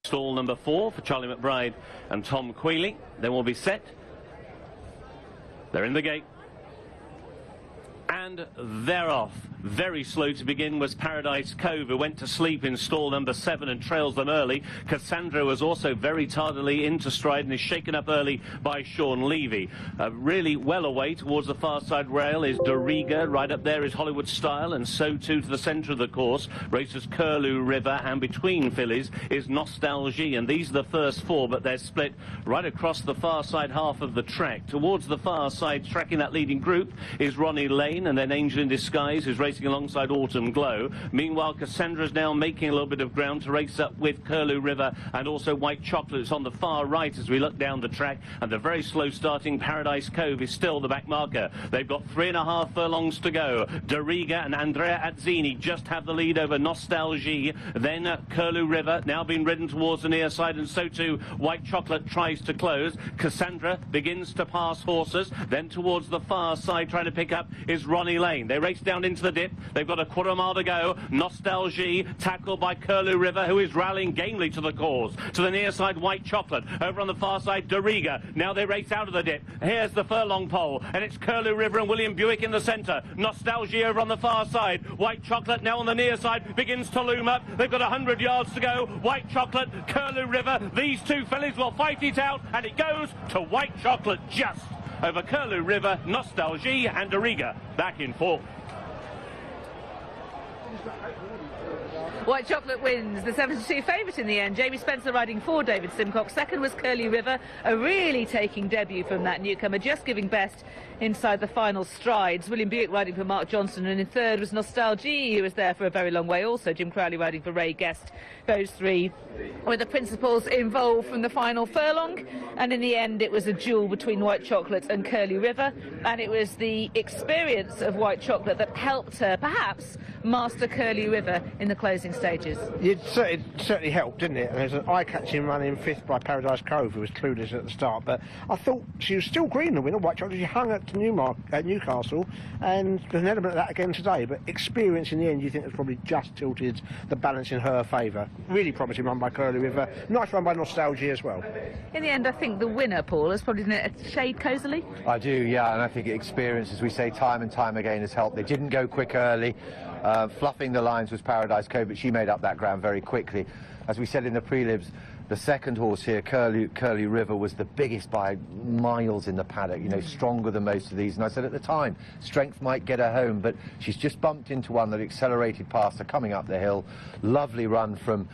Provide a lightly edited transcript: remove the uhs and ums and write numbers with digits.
Stall number 4 for Charlie McBride and Tom Quealy. Then we'll be set. They're in the gate. And they're off. Very slow to begin was Paradise Cove, who went to sleep in stall number 7 and trails them early. Cassandra was also very tardily into stride and is shaken up early by Sean Levy. Really well away towards the far side rail is Doriga. Right up there is Hollywood Style, and so too to the centre of the course races Curlew River, and between fillies is Nostalgie. And these are the first 4, but they're split right across the far side half of the track. Towards the far side, tracking that leading group, is Ronnie Lane, and then Angel in Disguise, who's racing alongside Autumn Glow. Meanwhile, Cassandra's now making a little bit of ground to race up with Curlew River and also White Chocolates on the far right as we look down the track. And the very slow starting Paradise Cove is still the back marker. They've got 3.5 furlongs to go. Doriga and Andrea Azzini just have the lead over Nostalgie. Then Curlew River now being ridden towards the near side, and so too White Chocolate tries to close. Cassandra begins to pass horses. Then towards the far side trying to pick up is Ronnie Lane. They race down into the dip. They've got a quarter mile to go. Nostalgie tackled by Curlew River, who is rallying gamely to the cause. To the near side, White Chocolate. Over on the far side, Doriga. Now they race out of the dip. Here's the furlong pole, and it's Curlew River and William Buick in the centre. Nostalgie over on the far side. White Chocolate now on the near side begins to loom up. They've got 100 yards to go. White Chocolate, Curlew River. These two fillies will fight it out, and it goes to White Chocolate just over Curlew River, Nostalgie and Doriga back in 4th. White Chocolate wins, the 72 favourite in the end. Jamie Spencer riding for David Simcox. Second was Curlew River, a really taking debut from that newcomer, just giving best inside the final strides. William Buick riding for Mark Johnson, and in third was Nostalgie, who was there for a very long way also. Jim Crowley riding for Ray Guest. Those 3 were the principals involved from the final furlong, and in the end it was a duel between White Chocolate and Curlew River, and it was the experience of White Chocolate that helped her perhaps master Curlew River in the closing stages. It certainly helped, didn't it? There's an eye-catching run in 5th by Paradise Cove, who was clueless at the start, but I thought she was still green the winner. White Chocolate, she hung at Newcastle, and there's an element of that again today, but experience in the end you think has probably just tilted the balance in her favour. Really promising run by Curlew River, nice run by Nostalgie as well. In the end I think the winner, Paul, has probably done it a shade cosily. I do, yeah, and I think experience, as we say time and time again, has helped. They didn't go quick early. Fluffing the lines was Paradise Cove, but she made up that ground very quickly. As we said in the prelims, the second horse here, Curlew River, was the biggest by miles in the paddock, you know, stronger than most of these. And I said at the time, strength might get her home, but she's just bumped into one that accelerated past her coming up the hill. Lovely run from